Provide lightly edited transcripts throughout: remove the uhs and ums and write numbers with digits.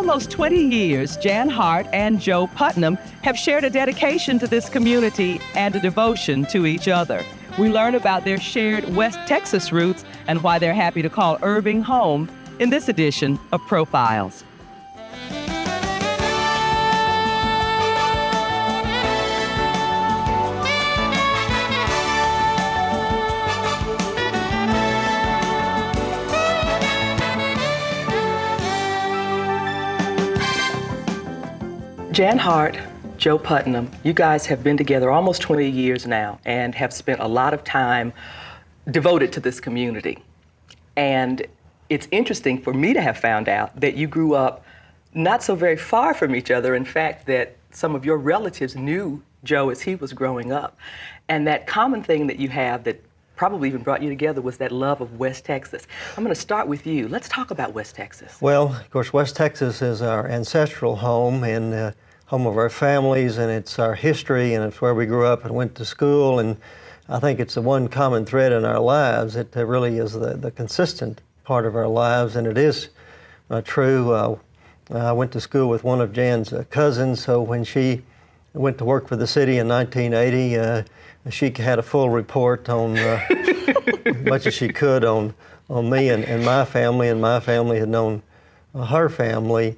almost 20 years, Jan Hart and Joe Putnam have shared a dedication to this community and a devotion to each other. We learn about their shared West Texas roots and why they're happy to call Irving home in this edition of Profiles. Jan Hart, Joe Putnam, you guys have been together almost 20 years now and have spent a lot of time devoted to this community. And it's interesting for me to have found out that you grew up not so very far from each other. In fact, that some of your relatives knew Joe as he was growing up. And that common thing that you have that probably even brought you together was that love of West Texas. I'm going to start with you. Let's talk about West Texas. Well, of course, West Texas is our ancestral home and home of our families, and it's our history, and it's where we grew up and went to school. And I think it's the one common thread in our lives. It really is the consistent part of our lives, and it is true. I went to school with one of Jan's cousins, so when she went to work for the city in 1980, she had a full report on as much as she could on me and my family had known her family.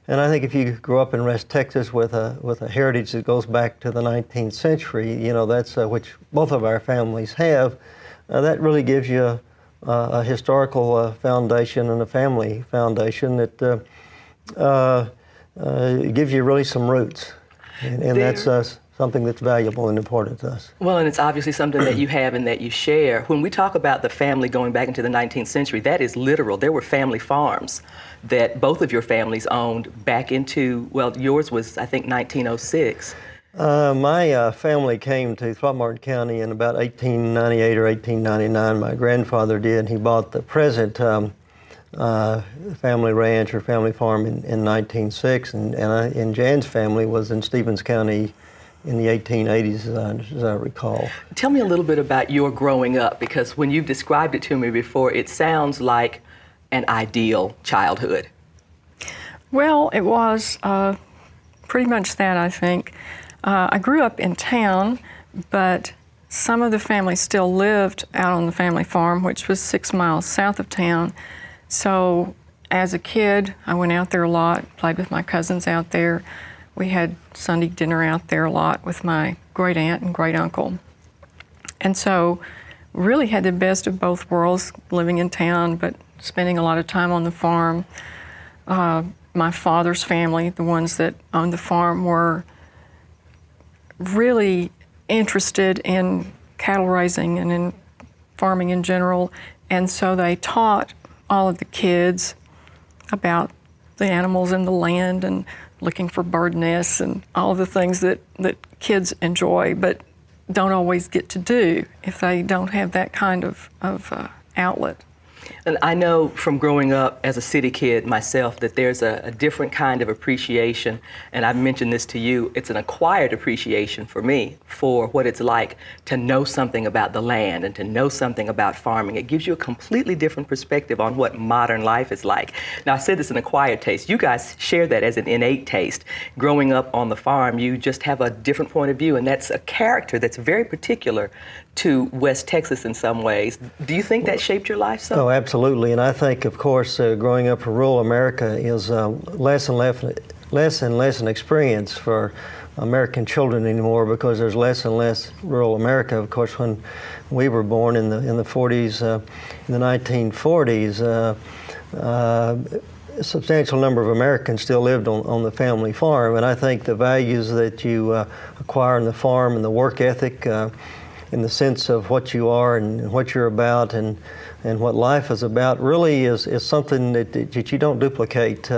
And I think if you grew up in West Texas with a heritage that goes back to the 19th century, you know, that's which both of our families have, that really gives you a historical foundation and a family foundation that gives you really some roots. And that's something that's valuable and important to us. Well, and it's obviously something that you have and that you share. When we talk about the family going back into the 19th century, that is literal. There were family farms that both of your families owned back into, well, yours was, I think, 1906. My family came to Throckmorton County in about 1898 or 1899. My grandfather did. He bought the present family ranch or family farm in 1906, and Jan's family was in Stevens County in the 1880s, as I recall. Tell me a little bit about your growing up, because when you've described it to me before, it sounds like an ideal childhood. Well, it was pretty much that, I think. I grew up in town, but some of the family still lived out on the family farm, which was 6 miles south of town. So as a kid, I went out there a lot, played with my cousins out there. We had Sunday dinner out there a lot with my great aunt and great uncle. And so really had the best of both worlds, living in town, but spending a lot of time on the farm. My father's family, the ones that owned the farm, were really interested in cattle raising and in farming in general. And so they taught all of the kids about the animals and the land and looking for bird nests and all of the things that kids enjoy but don't always get to do if they don't have that kind of outlet. And I know from growing up as a city kid myself that there's a different kind of appreciation, and I've mentioned this to you, it's an acquired appreciation for me for what it's like to know something about the land and to know something about farming. It gives you a completely different perspective on what modern life is like. Now, I said it's an acquired taste. You guys share that as an innate taste. Growing up on the farm, you just have a different point of view, and that's a character that's very particular to West Texas in some ways. Do you think that shaped your life some? Oh, absolutely. And I think, of course, growing up in rural America is less and less an experience for American children anymore, because there's less and less rural America. Of course, when we were born in the 40s, in the 1940s, a substantial number of Americans still lived on the family farm. And I think the values that you acquire in the farm and the work ethic, in the sense of what you are and what you're about and what life is about, really is something that you don't duplicate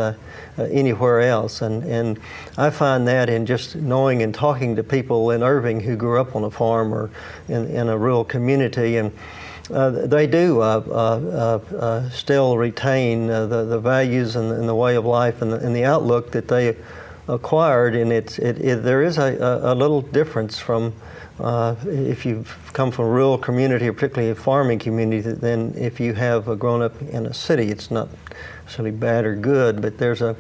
anywhere else. And I find that in just knowing and talking to people in Irving who grew up on a farm or in a rural community, and they do still retain the values and the way of life and the outlook that they acquired, and there is a little difference from if you've come from a rural community, or particularly a farming community, than if you have grown up in a city. It's not necessarily bad or good, but there's a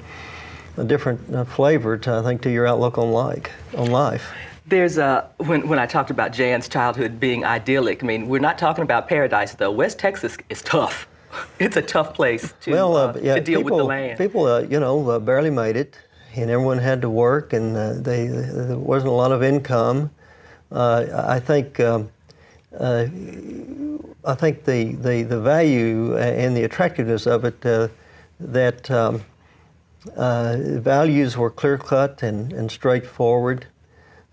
different flavor, I think, to your outlook on life. There's when I talked about Jan's childhood being idyllic, I mean, we're not talking about paradise, though. West Texas is tough. It's a tough place to deal with the land. People, barely made it, and everyone had to work, and there wasn't a lot of income. I think the value and the attractiveness of it, that values were clear-cut and straightforward.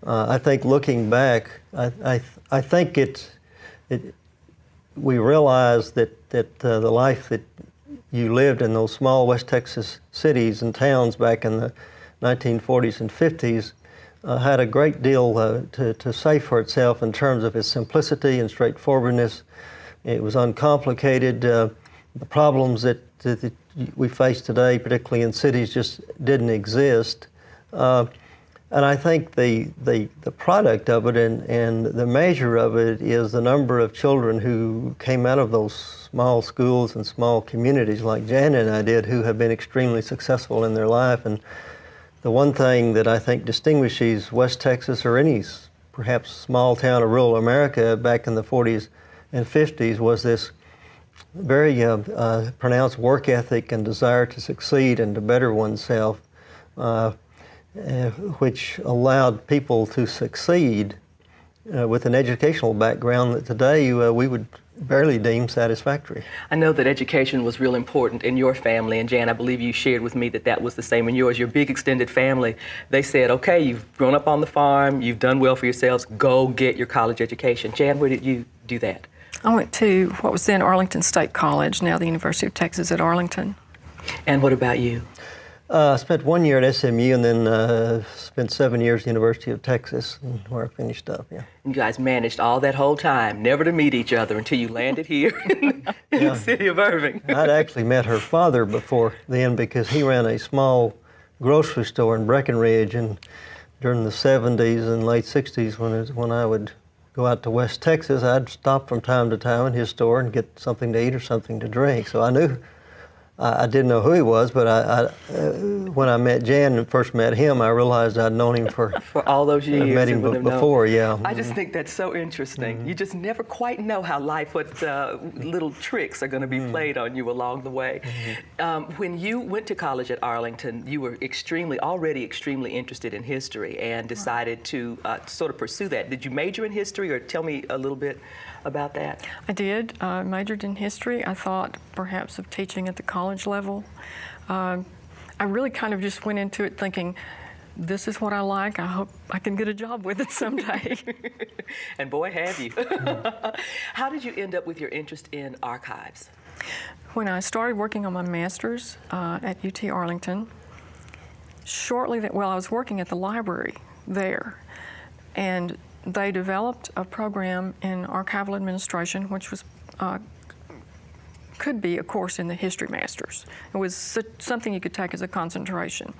I think looking back, I think we realize that the life that you lived in those small West Texas cities and towns back in the 1940s and 50s had a great deal to say for itself in terms of its simplicity and straightforwardness. It was uncomplicated. The problems that we face today, particularly in cities, just didn't exist. And I think the product of it and the measure of it is the number of children who came out of those small schools and small communities like Jan and I did, who have been extremely successful in their life. And the one thing that I think distinguishes West Texas or any perhaps small town of rural America back in the 40s and 50s was this very pronounced work ethic and desire to succeed and to better oneself, which allowed people to succeed with an educational background that today we would barely deem satisfactory. I know that education was real important in your family, and Jan, I believe you shared with me that was the same in yours. Your big extended family, they said, okay, you've grown up on the farm, you've done well for yourselves, go get your college education. Jan, where did you do that? I went to what was then Arlington State College, now the University of Texas at Arlington. And what about you? I spent 1 year at SMU and then spent 7 years at the University of Texas, where I finished up, yeah. You guys managed all that whole time never to meet each other until you landed here in the city of Irving. I'd actually met her father before then because he ran a small grocery store in Breckenridge, and during the 70s and late 60s when I would go out to West Texas, I'd stop from time to time in his store and get something to eat or something to drink. So I knew, I didn't know who he was, but when I met Jan and first met him, I realized I'd known him for all those years. I'd met him before, yeah. I just think that's so interesting. Mm-hmm. You just never quite know how what little tricks are going to be played on you along the way. Mm-hmm. When you went to college at Arlington, you were already extremely interested in history and decided to sort of pursue that. Did you major in history, or tell me a little bit about that? I did. Majored in history. I thought perhaps of teaching at the college level. I really kind of just went into it thinking, this is what I like. I hope I can get a job with it someday. And boy, have you. How did you end up with your interest in archives? When I started working on my master's at UT Arlington, I was working at the library there, and they developed a program in archival administration, which was could be a course in the history masters. It was something you could take as a concentration.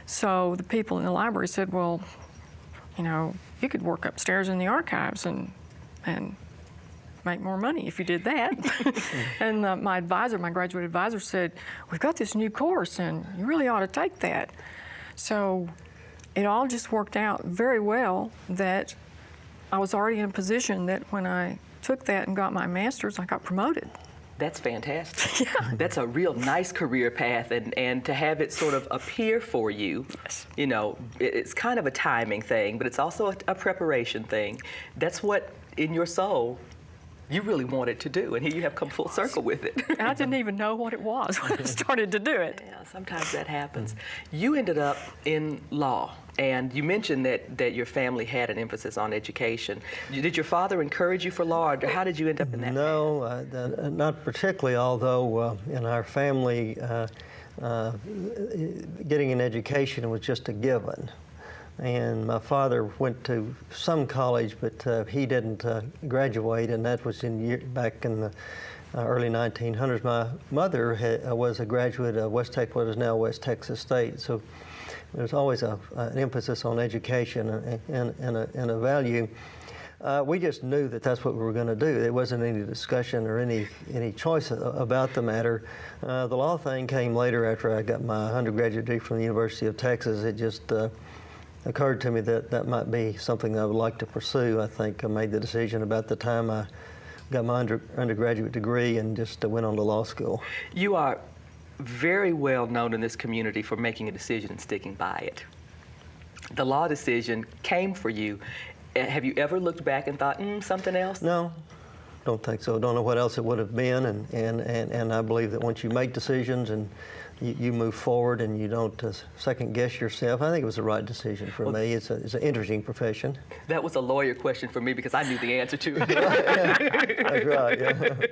So the people in the library said, well, you could work upstairs in the archives and make more money if you did that. And my graduate advisor said, we've got this new course and you really ought to take that. So it all just worked out very well that I was already in a position that when I took that and got my master's, I got promoted. That's fantastic. Yeah. That's a real nice career path, and to have it sort of appear for you, yes. It's kind of a timing thing, but it's also a preparation thing. That's what, in your soul, you really wanted to do, and here you have come full circle with it. And I didn't even know what it was when I started to do it. Yeah, sometimes that happens. You ended up in law, and you mentioned that your family had an emphasis on education. Did your father encourage you for law, or how did you end up in that? No, not particularly, although in our family, getting an education was just a given. And my father went to some college, but he didn't graduate, and that was back in the early 1900s. My mother was a graduate of what is now West Texas State. So there's always an emphasis on education and a value. We just knew that that's what we were going to do. There wasn't any discussion or any choice about the matter. The law thing came later after I got my undergraduate degree from the University of Texas. It just occurred to me that that might be something I would like to pursue. I think I made the decision about the time I got my undergraduate degree and just went on to law school. You are very well known in this community for making a decision and sticking by it. The law decision came for you. Have you ever looked back and thought, something else? No, don't think so. Don't know what else it would have been, and I believe that once you make decisions and you move forward and you don't second guess yourself, I think it was the right decision for me. It's an interesting profession. That was a lawyer question for me because I knew the answer to it. That's right, yeah.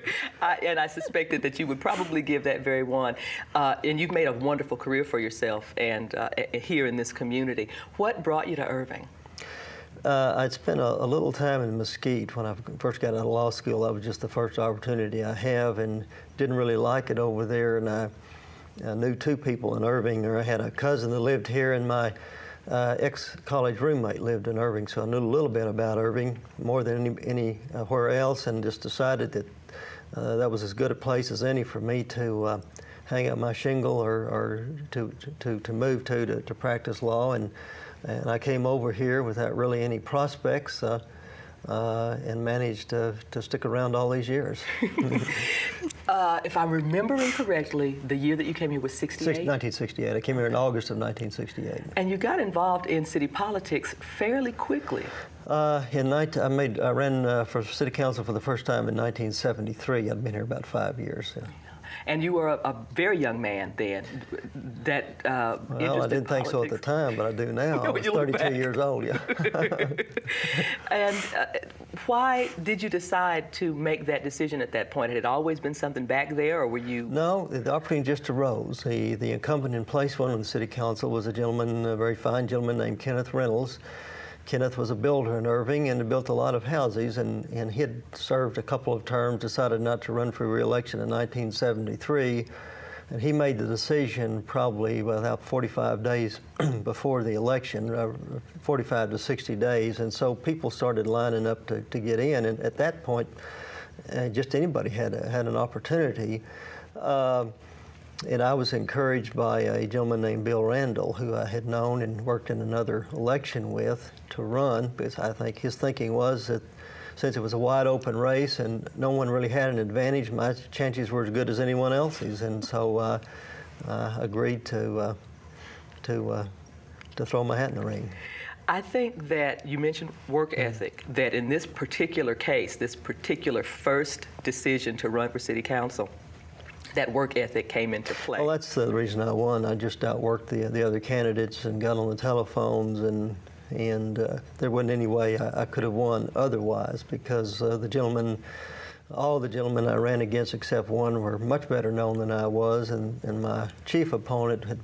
And I suspected that you would probably give that very one. And you've made a wonderful career for yourself and here in this community. What brought you to Irving? I'd spent a little time in Mesquite when I first got out of law school. That was just the first opportunity I have, and didn't really like it over there. And I knew two people in Irving, or I had a cousin that lived here, and my ex-college roommate lived in Irving, so I knew a little bit about Irving, more than anywhere else, and just decided that that was as good a place as any for me to hang up my shingle or to move to practice law. And I came over here without really any prospects and managed to stick around all these years. If I'm remembering correctly, the year that you came here was 68? 1968. I came here in August of 1968. And you got involved in city politics fairly quickly. I ran for city council for the first time in 1973. I'd been here about 5 years. Yeah. And you were a very young man then. Well, I didn't think so at the time, but I do now. I was 32 years old, yeah. And why did you decide to make that decision at that point? Had it always been something back there, or were you? No, the opportunity just arose. The incumbent in place one of the city council was a gentleman, a very fine gentleman named Kenneth Reynolds. Kenneth was a builder in Irving and built a lot of houses, and he had served a couple of terms, decided not to run for re-election in 1973, and he made the decision probably about 45 days before the election, 45 to 60 days, and so people started lining up to get in, and at that point, just anybody had an opportunity. And I was encouraged by a gentleman named Bill Randall, who I had known and worked in another election with, to run, because I think his thinking was that since it was a wide open race and no one really had an advantage, my chances were as good as anyone else's. And so I agreed to throw my hat in the ring. I think that you mentioned work ethic, that in this particular case, this particular first decision to run for city council, that work ethic came into play. Well, that's the reason I won. I just outworked the other candidates and got on the telephones, and there wasn't any way I could have won otherwise, because all the gentlemen I ran against except one were much better known than I was, and my chief opponent had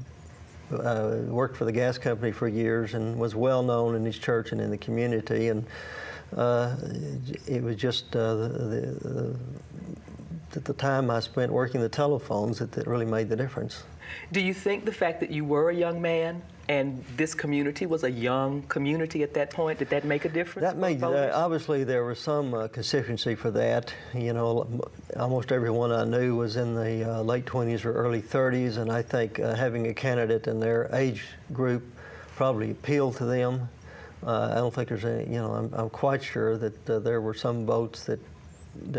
worked for the gas company for years and was well known in his church and in the community, and it was just the time I spent working the telephones that really made the difference. Do you think the fact that you were a young man and this community was a young community at that point, did that make a difference? That made, obviously there was some constituency for that. You know, almost everyone I knew was in the late 20s or early 30s, and I think having a candidate in their age group probably appealed to them. I don't think there's any, I'm quite sure that there were some votes that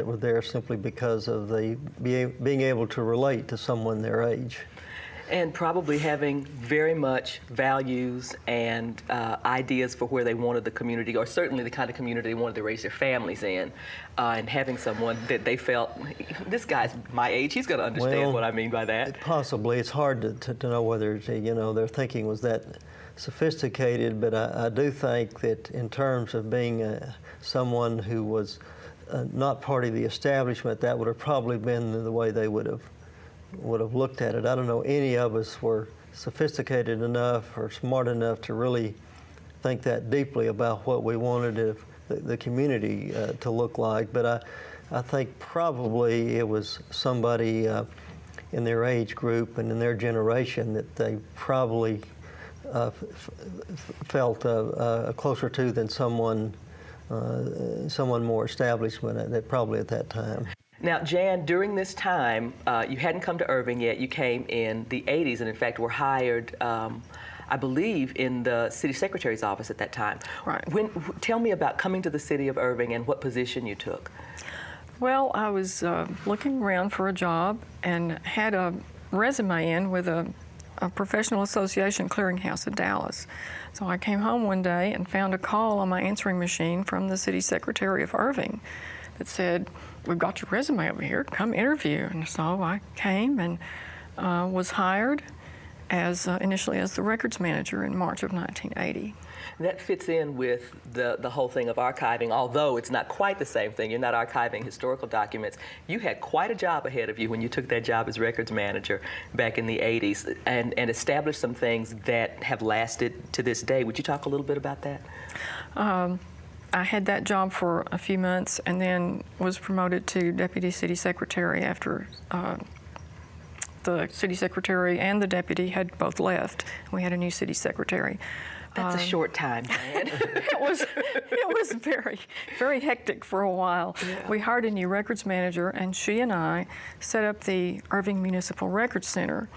were there simply because of being able to relate to someone their age. And probably having very much values and ideas for where they wanted the community, or certainly the kind of community they wanted to raise their families in, and having someone that they felt, this guy's my age, he's going to understand what I mean by that. Possibly. It's hard to know whether their thinking was that sophisticated, but I do think that in terms of being someone who was not part of the establishment, that would have probably been the way they would have looked at it. I don't know any of us were sophisticated enough or smart enough to really think that deeply about what we wanted the community to look like, but I think probably it was somebody in their age group and in their generation that they probably felt closer to than someone more established probably at that time. Now, Jan, during this time, you hadn't come to Irving yet. You came in the 80s and, in fact, were hired, I believe, in the city secretary's office at that time. Right. Tell me about coming to the city of Irving and what position you took. Well, I was looking around for a job and had a resume in with a professional association clearinghouse in Dallas. So I came home one day and found a call on my answering machine from the city secretary of Irving that said, "We've got your resume over here, come interview." And so I came and was hired initially as the records manager in March of 1980. That fits in with the whole thing of archiving, although it's not quite the same thing. You're not archiving historical documents. You had quite a job ahead of you when you took that job as records manager back in the 80s and established some things that have lasted to this day. Would you talk a little bit about that? I had that job for a few months and then was promoted to deputy city secretary after the city secretary and the deputy had both left. We had a new city secretary. That's a short time, Jan. It was very, very hectic for a while. Yeah. We hired a new records manager, and she and I set up the Irving Municipal Records Center,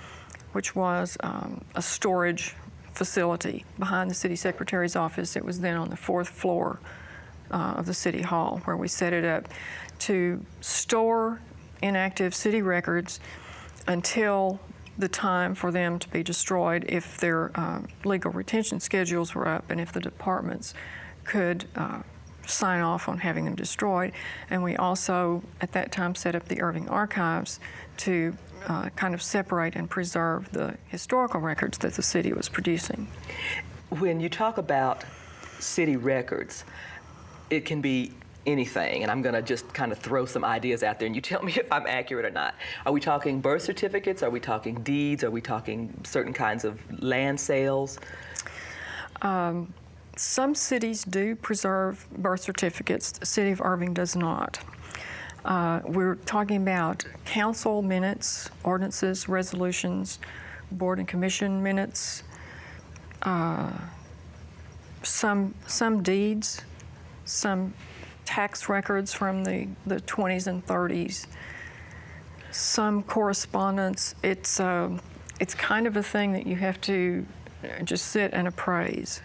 which was a storage facility behind the city secretary's office. It was then on the 4th floor of the city hall, where we set it up to store inactive city records until the time for them to be destroyed if their legal retention schedules were up and if the departments could sign off on having them destroyed. And we also, at that time, set up the Irving Archives to kind of separate and preserve the historical records that the city was producing. When you talk about city records, it can be anything, and I'm going to just kind of throw some ideas out there and you tell me if I'm accurate or not. Are we talking birth certificates? Are we talking deeds? Are we talking certain kinds of land sales? Some cities do preserve birth certificates. The City of Irving does not. We're talking about council minutes, ordinances, resolutions, board and commission minutes, some deeds, some tax records from the 20s and 30s, some correspondence. It's kind of a thing that you have to just sit and appraise.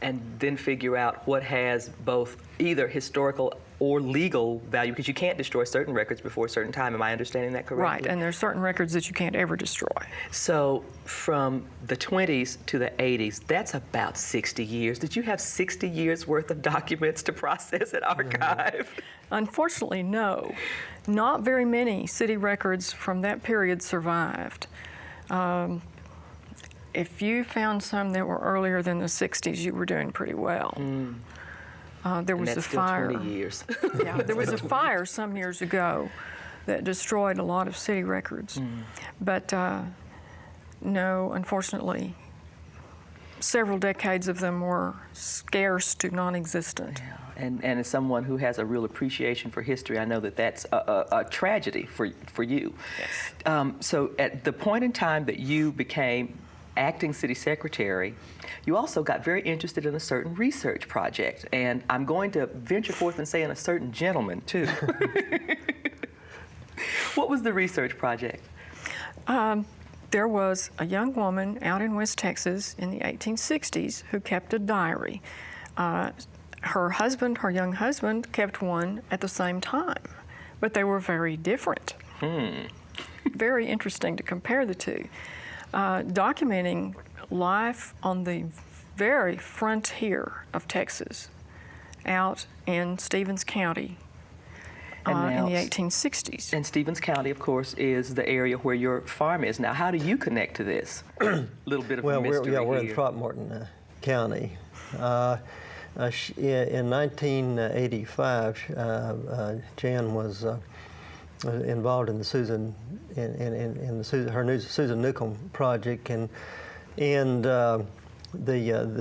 And then figure out what has both either historical or legal value, because you can't destroy certain records before a certain time. Am I understanding that correctly? Right, and there's certain records that you can't ever destroy. So from the 20s to the 80s, that's about 60 years. Did you have 60 years worth of documents to process and archive? Unfortunately, no. Not very many city records from that period survived. If you found some that were earlier than the 60s, you were doing pretty well. There was and that's a fire. Still 20 years. Yeah, there was a fire some years ago that destroyed a lot of city records. But no, unfortunately, several decades of them were scarce to non-existent. Yeah. And as someone who has a real appreciation for history, I know that that's a tragedy for you. Yes. So at the point in time that you became acting city secretary, you also got very interested in a certain research project. And I'm going to venture forth and say in a certain gentleman, too. What was the research project? There was a young woman out in West Texas in the 1860s who kept a diary. Her young husband, kept one at the same time, but they were very different. Very interesting to compare the two. Documenting life on the very frontier of Texas, out in Stevens County in the 1860s. And Stevens County, of course, is the area where your farm is now. How do you connect to this? A little bit of a mystery here. We're in Throckmorton County. In 1985, Jan was involved in the Susan Newcomb project, and the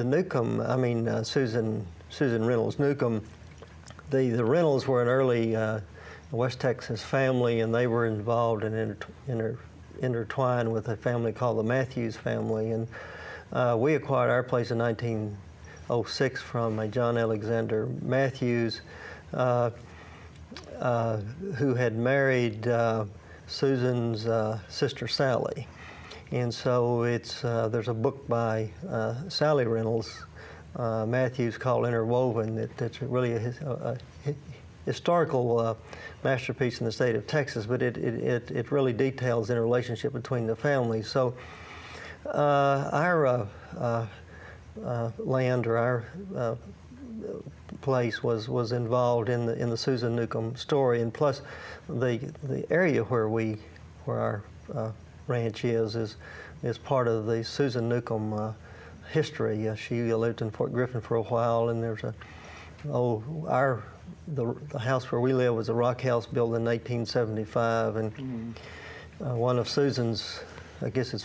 Newcomb, Susan Reynolds Newcomb, the Reynolds were an early West Texas family, and they were involved and intertwined with a family called the Matthews family, and We acquired our place in 1906 from a John Alexander Matthews, who had married Susan's sister Sally. And so there's a book by Sally Reynolds Matthews called Interwoven that's really a historical masterpiece in the state of Texas, but it really details the relationship between the families. So our land or our place was involved in the Susan Newcomb story, and plus the area where our ranch is part of the Susan Newcomb history. She lived in Fort Griffin for a while, and there's the house where we live was a rock house built in 1875, and one of Susan's, I guess it's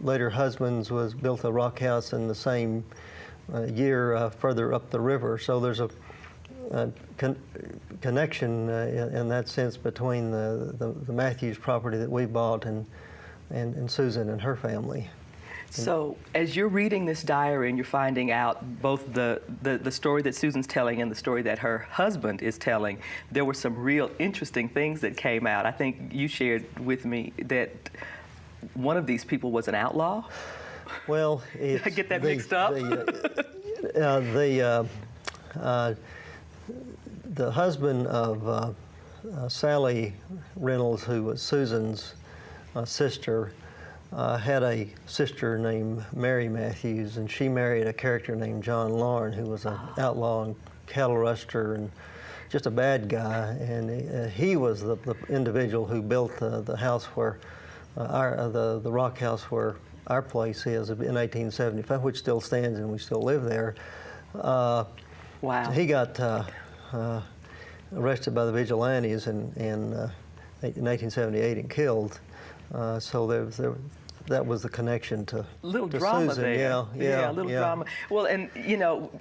later husbands, was built a rock house in the same year further up the river. So there's a connection in that sense between the Matthews property that we bought and Susan and her family. So as you're reading this diary and you're finding out both the story that Susan's telling and the story that her husband is telling, there were some real interesting things that came out. I think you shared with me that one of these people was an outlaw. Well, did I get that mixed up? The husband of Sally Reynolds, who was Susan's sister, had a sister named Mary Matthews, and she married a character named John Lauren, who was an outlaw and cattle rustler and just a bad guy. And he was the individual who built the house where the rock house where our place is in 1875, which still stands and we still live there. Wow. He got arrested by the vigilantes in 1878 and killed. So that was the connection to drama Susan. there. Yeah, a little drama. Well, and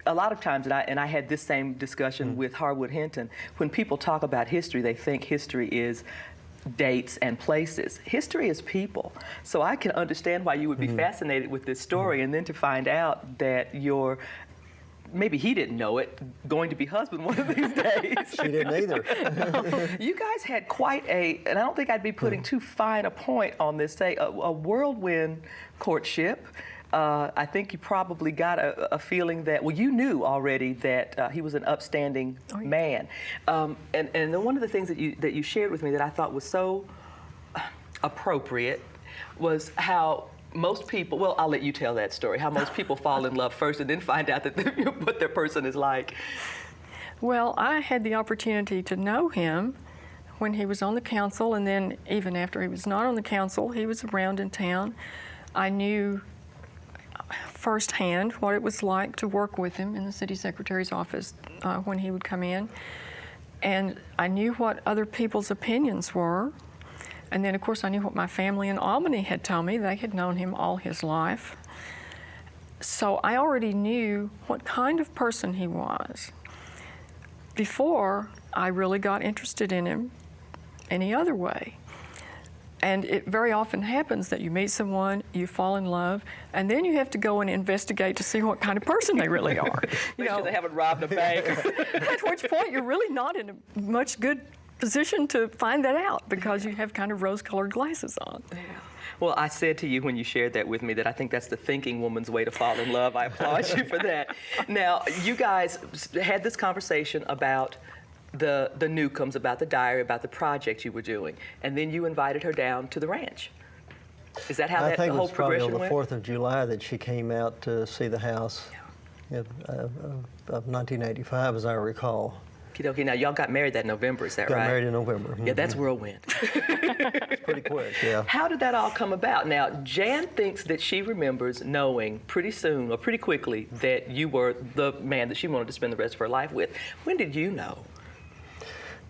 a lot of times, and I had this same discussion with Harwood Hinton. When people talk about history, they think history is dates and places. History is people. So I can understand why you would be fascinated with this story, and then to find out that maybe he didn't know it, going to be husband one of these days. She didn't either. No. You guys had quite and I don't think I'd be putting too fine a point on this, say a whirlwind courtship. I think you probably got a feeling that, well, you knew already that he was an upstanding man. And then one of the things that you shared with me that I thought was so appropriate was how most people, well, I'll let you tell that story, how most people fall in love first and then find out what their person is like. Well, I had the opportunity to know him when he was on the council, and then even after he was not on the council, he was around in town. I knew firsthand what it was like to work with him in the city secretary's office when he would come in. And I knew what other people's opinions were. And then, of course, I knew what my family in Albany had told me. They had known him all his life. So I already knew what kind of person he was before I really got interested in him any other way. And it very often happens that you meet someone, you fall in love, and then you have to go and investigate to see what kind of person they really are. Make sure they haven't robbed a bank. At which point you're really not in a much good position to find that out because you have kind of rose-colored glasses on. Yeah. Well, I said to you when you shared that with me that I think that's the thinking woman's way to fall in love. I applaud you for that. Now, you guys had this conversation about the Newcombs, about the diary, about the project you were doing, and then you invited her down to the ranch. Is that how the whole progression went? I think it was probably on the 4th of July that she came out to see the house of 1985, as I recall. Okay, now y'all got married that November, is that right? Got married in November. Yeah, that's whirlwind. It's pretty quick, yeah. How did that all come about? Now, Jan thinks that she remembers knowing pretty soon or pretty quickly that you were the man that she wanted to spend the rest of her life with. When did you know?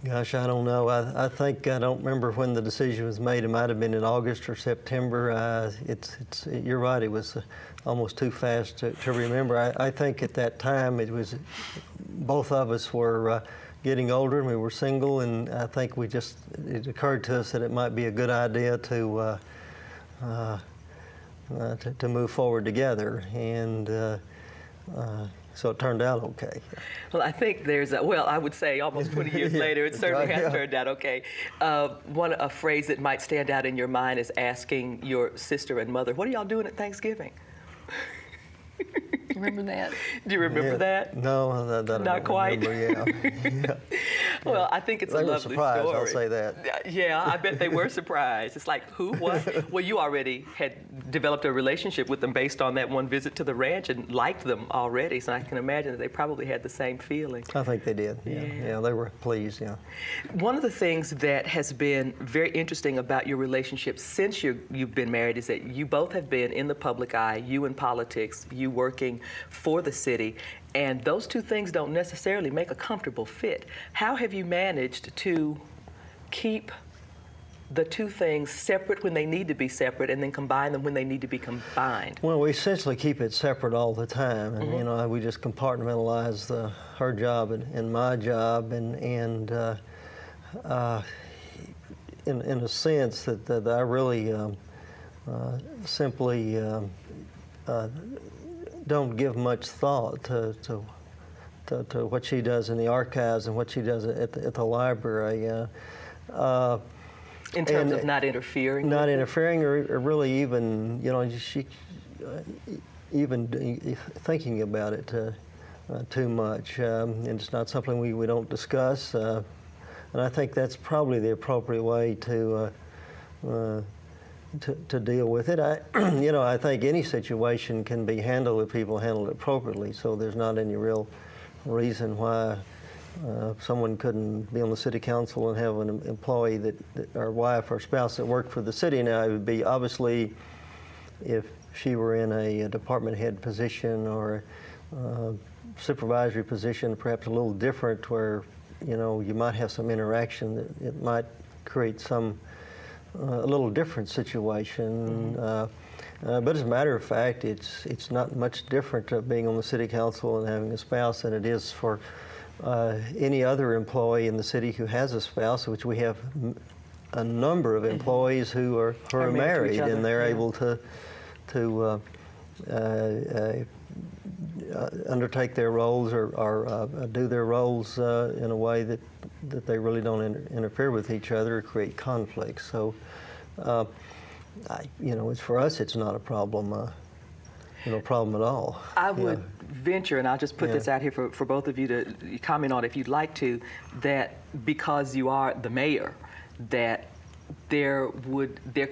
Gosh, I don't know. I think I don't remember when the decision was made. It might have been in August or September. You're right. It was almost too fast to remember. I think at that time it was both of us were getting older and we were single, and I think it occurred to us that it might be a good idea to to move forward together, and so it turned out okay. Well, I think there's I would say almost 20 years later, it certainly right, has yeah. turned out okay. A phrase that might stand out in your mind is asking your sister and mother, what are y'all doing at Thanksgiving? Remember that? Do you remember that? No, that I Not don't quite? remember, yeah. Well, I think it's They a were lovely surprised, story. I'll say that. Yeah, I bet they were surprised. It's like, who, what? Well, you already had developed a relationship with them based on that one visit to the ranch and liked them already, so I can imagine that they probably had the same feeling. I think they did, yeah, they were pleased, yeah. One of the things that has been very interesting about your relationship since you've been married is that you both have been in the public eye, you in politics, you working for the city, and those two things don't necessarily make a comfortable fit. How have you managed to keep the two things separate when they need to be separate and then combine them when they need to be combined? Well, we essentially keep it separate all the time, and you know, we just compartmentalize her job and my job, and in a sense that I really simply don't give much thought to what she does in the archives and what she does at the library. In terms of not interfering? Not with interfering, or really even, you know, she even thinking about it too much. And it's not something we don't discuss. And I think that's probably the appropriate way to deal with it. I think any situation can be handled if people handle it appropriately. So there's not any real reason why someone couldn't be on the city council and have an employee that or wife or spouse that worked for the city. Now, it would be obviously if she were in a department head position or a supervisory position, perhaps a little different, where you know you might have some interaction that it might create some a little different situation. But as a matter of fact, it's not much different being on the city council and having a spouse than it is for any other employee in the city who has a spouse, which we have a number of employees who are married, and they're able to undertake their roles or do their roles in a way that they really don't interfere with each other or create conflict. So, it's for us, it's not a problem. Problem at all. I would venture, and I'll just put this out here for both of you to comment on if you'd like to, that because you are the mayor, that there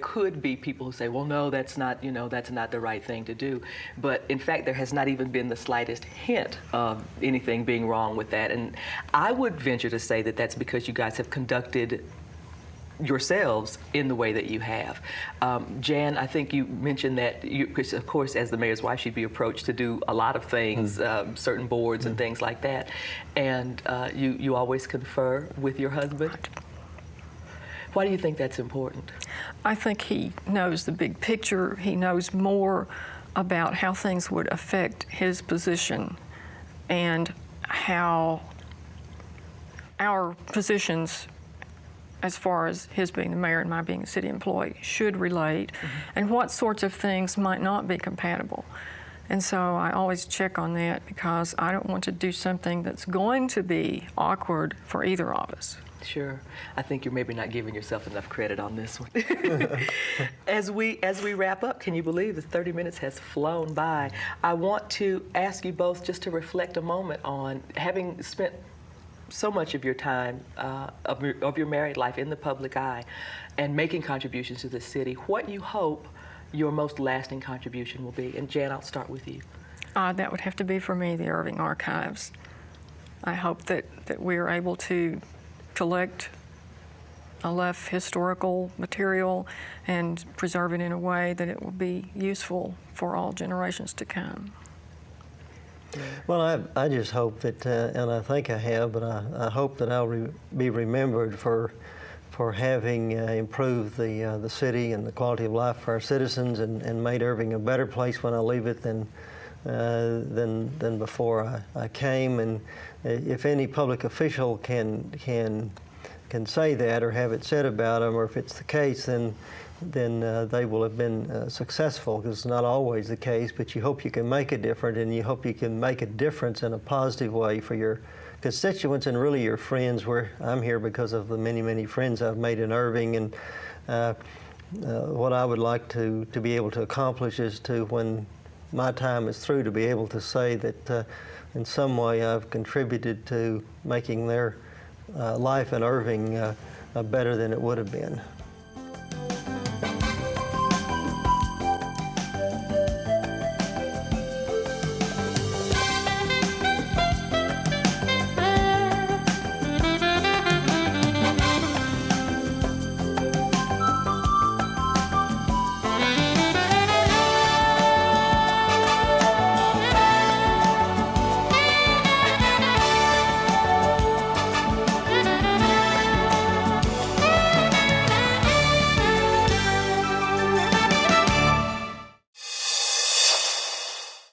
could be people who say, well, no, that's not the right thing to do. But in fact, there has not even been the slightest hint of anything being wrong with that. And I would venture to say that that's because you guys have conducted yourselves in the way that you have. Jan, I think you mentioned that, because of course, as the mayor's wife, she'd be approached to do a lot of things, certain boards and things like that. And you always confer with your husband? Why do you think that's important? I think he knows the big picture. He knows more about how things would affect his position and how our positions, as far as his being the mayor and my being a city employee, should relate, and what sorts of things might not be compatible. And so I always check on that, because I don't want to do something that's going to be awkward for either of us. Sure. I think you're maybe not giving yourself enough credit on this one. As we wrap up, can you believe the 30 minutes has flown by? I want to ask you both just to reflect a moment on having spent so much of your time, of your married life in the public eye and making contributions to the city, what you hope your most lasting contribution will be. And Jan, I'll start with you. That would have to be for me, the Irving Archives. I hope that we're able to collect enough historical material and preserve it in a way that it will be useful for all generations to come. Well, I just hope that, and I think I have, but I hope that I'll be remembered for having improved the city and the quality of life for our citizens, and made Irving a better place when I leave it than before I came. And if any public official can can say that or have it said about them, or if it's the case, then they will have been successful, because it's not always the case, but you hope you can make a difference, and you hope you can make a difference in a positive way for your constituents and really your friends. I'm here because of the many, many friends I've made in Irving, and what I would like to be able to accomplish is to, when my time is through, to be able to say that in some way I've contributed to making their life in Irving better than it would have been.